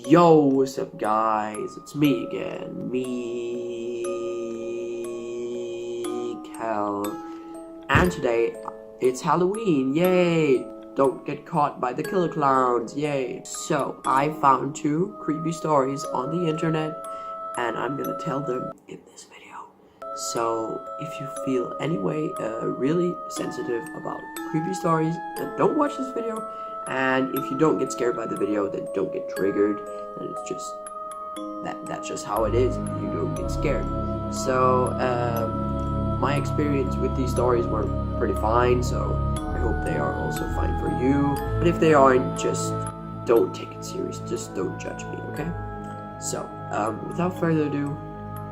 Yo, what's up guys? It's me again, Miiikkel. And today, it's Halloween, yay! Don't get caught by the killer clowns, yay! So, I found 2 creepy stories on the internet, and I'm gonna tell them in this video. So, if you feel any way really sensitive about creepy stories, then don't watch this video. And if you don't get scared by the video, then don't get triggered. And it's just that's just how it is. You don't get scared. So my experience with these stories were pretty fine. So I hope they are also fine for you. But if they aren't, just don't take it serious. Just don't judge me, okay? So without further ado,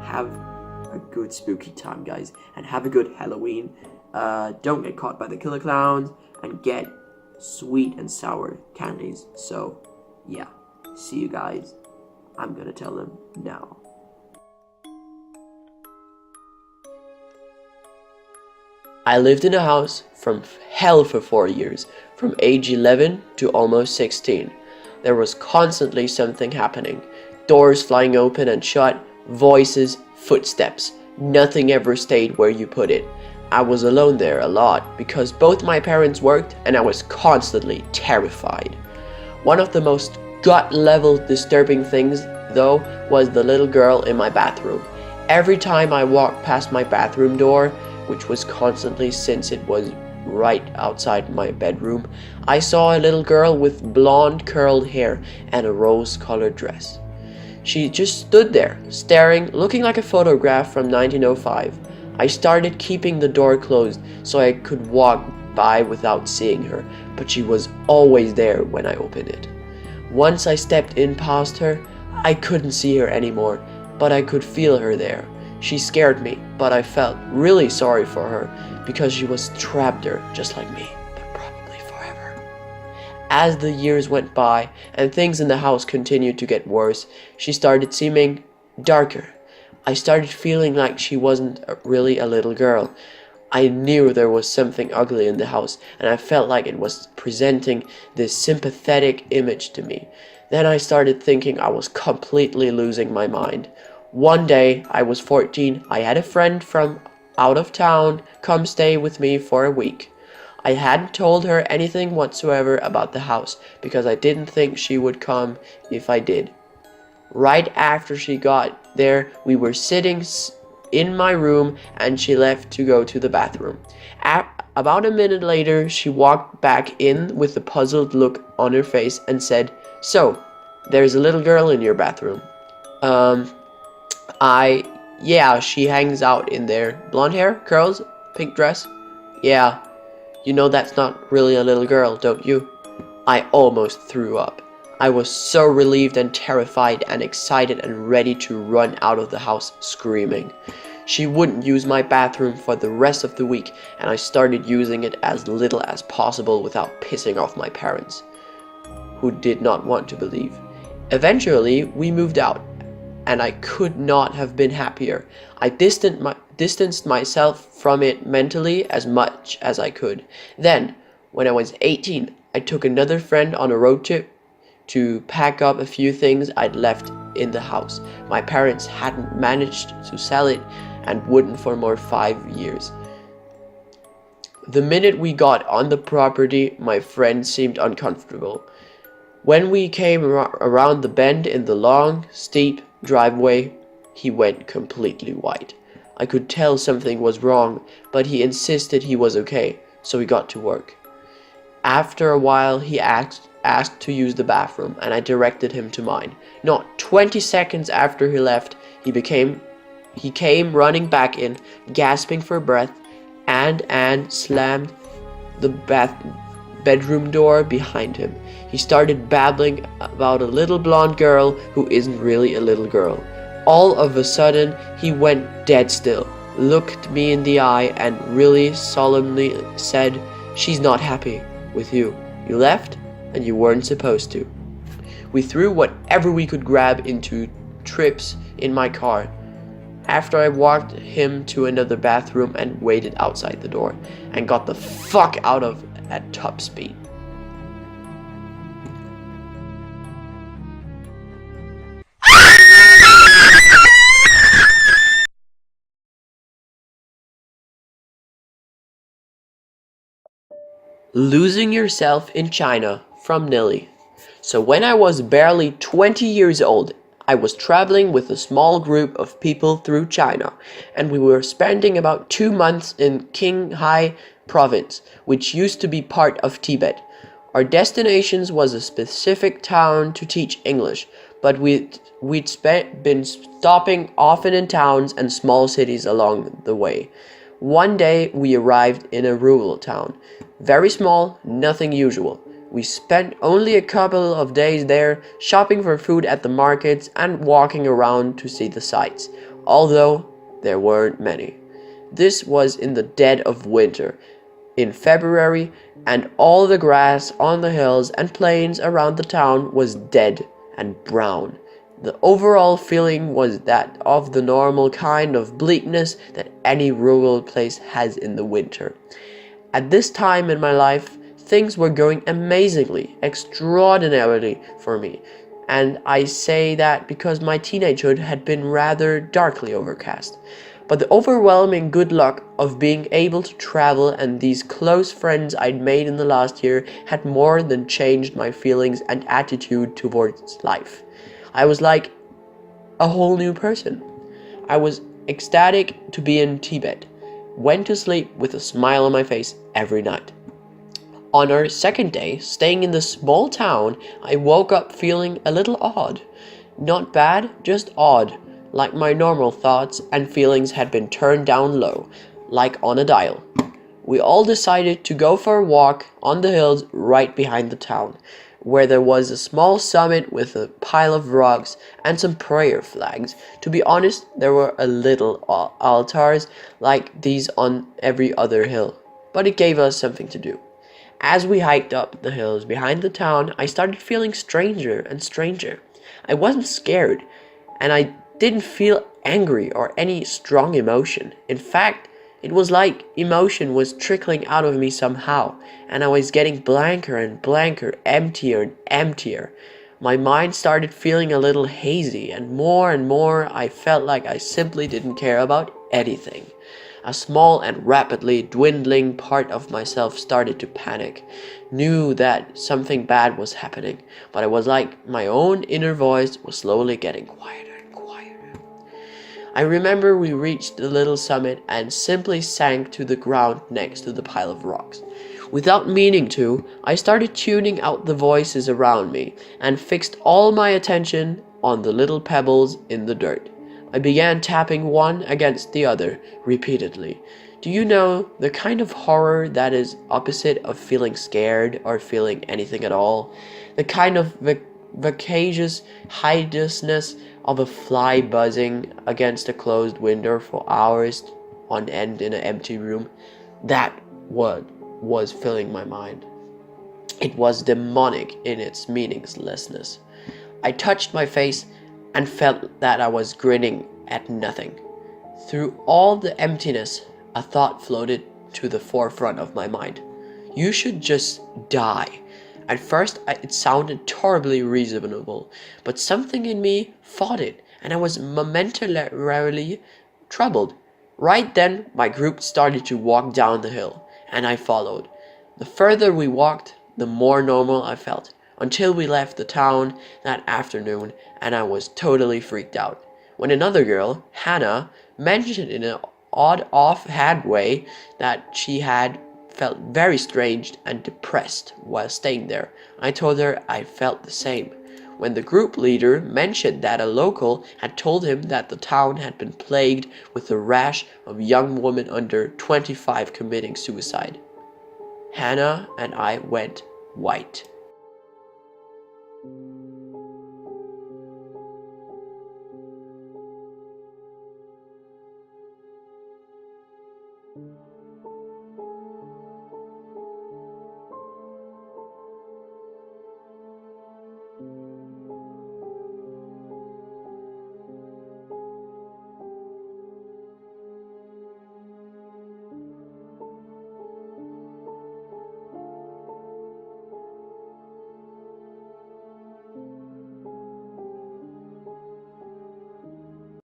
have a good spooky time, guys, and have a good Halloween. Don't get caught by the killer clowns, and get sweet and sour candies. So yeah, see you guys. I'm gonna tell them now. I lived in a house from hell for 4 years, from age 11 to almost 16. There was constantly something happening. Doors flying open and shut, voices, footsteps. Nothing ever stayed where you put it. I was alone there a lot because both my parents worked and I was constantly terrified. One of the most gut-level disturbing things, though, was the little girl in my bathroom. Every time I walked past my bathroom door, which was constantly since it was right outside my bedroom, I saw a little girl with blonde curled hair and a rose-colored dress. She just stood there, staring, looking like a photograph from 1905. I started keeping the door closed so I could walk by without seeing her, but she was always there when I opened it. Once I stepped in past her, I couldn't see her anymore, but I could feel her there. She scared me, but I felt really sorry for her because she was trapped there just like me, but probably forever. As the years went by and things in the house continued to get worse, she started seeming darker. I started feeling like she wasn't really a little girl. I knew there was something ugly in the house, and I felt like it was presenting this sympathetic image to me. Then I started thinking I was completely losing my mind. One day, I was 14, I had a friend from out of town come stay with me for a week. I hadn't told her anything whatsoever about the house, because I didn't think she would come if I did. Right after she got there, we were sitting in my room and she left to go to the bathroom. About a minute later, she walked back in with a puzzled look on her face and said, "So, there's a little girl in your bathroom." Yeah, she hangs out in there. Blonde hair, curls, pink dress. Yeah, you know that's not really a little girl, don't you? I almost threw up. I was so relieved and terrified and excited and ready to run out of the house screaming. She wouldn't use my bathroom for the rest of the week, and I started using it as little as possible without pissing off my parents, who did not want to believe. Eventually, we moved out, and I could not have been happier. I distanced myself from it mentally as much as I could. Then, when I was 18, I took another friend on a road trip to pack up a few things I'd left in the house. My parents hadn't managed to sell it and wouldn't for more 5 years. The minute we got on the property, my friend seemed uncomfortable. When we came around the bend in the long, steep driveway, he went completely white. I could tell something was wrong, but he insisted he was okay, so we got to work. After a while, he asked to use the bathroom, and I directed him to mine. Not 20 seconds after he left, he came running back in, gasping for breath, and slammed the bedroom door behind him. He started babbling about a little blonde girl who isn't really a little girl. All of a sudden, he went dead still, looked me in the eye, and really solemnly said, "She's not happy with you. You left, and you weren't supposed to." We threw whatever we could grab into trips in my car. After I walked him to another bathroom and waited outside the door, and got the fuck out of at top speed. Losing yourself in China from Nilly. So when I was barely 20 years old, I was traveling with a small group of people through China, and we were spending about 2 months in Qinghai province, which used to be part of Tibet. Our destinations was a specific town to teach English, but been stopping often in towns and small cities along the way. One day we arrived in a rural town. Very small, nothing usual. We spent only a couple of days there, shopping for food at the markets and walking around to see the sights, although there weren't many. This was in the dead of winter, in February, and all the grass on the hills and plains around the town was dead and brown. The overall feeling was that of the normal kind of bleakness that any rural place has in the winter. At this time in my life, things were going amazingly, extraordinarily for me, and I say that because my teenagehood had been rather darkly overcast. But the overwhelming good luck of being able to travel and these close friends I'd made in the last year had more than changed my feelings and attitude towards life. I was like a whole new person. I was ecstatic to be in Tibet. Went to sleep with a smile on my face every night. On our second day, staying in the small town, I woke up feeling a little odd. Not bad, just odd, like my normal thoughts and feelings had been turned down low, like on a dial. We all decided to go for a walk on the hills right behind the town, where there was a small summit with a pile of rocks and some prayer flags. To be honest, there were a little altars like these on every other hill, but it gave us something to do. As we hiked up the hills behind the town, I started feeling stranger and stranger. I wasn't scared, and I didn't feel angry or any strong emotion. In fact, it was like emotion was trickling out of me somehow, and I was getting blanker and blanker, emptier and emptier. My mind started feeling a little hazy, and more I felt like I simply didn't care about anything. A small and rapidly dwindling part of myself started to panic, knew that something bad was happening, but it was like my own inner voice was slowly getting quieter and quieter. I remember we reached the little summit and simply sank to the ground next to the pile of rocks. Without meaning to, I started tuning out the voices around me and fixed all my attention on the little pebbles in the dirt. I began tapping one against the other repeatedly. Do you know the kind of horror that is opposite of feeling scared or feeling anything at all? The kind of vacacious hideousness of a fly buzzing against a closed window for hours on end in an empty room? That was filling my mind. It was demonic in its meaninglessness. I touched my face and felt that I was grinning at nothing. Through all the emptiness, a thought floated to the forefront of my mind. You should just die. At first, it sounded terribly reasonable, but something in me fought it, and I was momentarily troubled. Right then, my group started to walk down the hill, and I followed. The further we walked, the more normal I felt, until we left the town that afternoon, and I was totally freaked out. When another girl, Hannah, mentioned in an odd offhand way that she had felt very strange and depressed while staying there, I told her I felt the same. When the group leader mentioned that a local had told him that the town had been plagued with a rash of young women under 25 committing suicide, Hannah and I went white.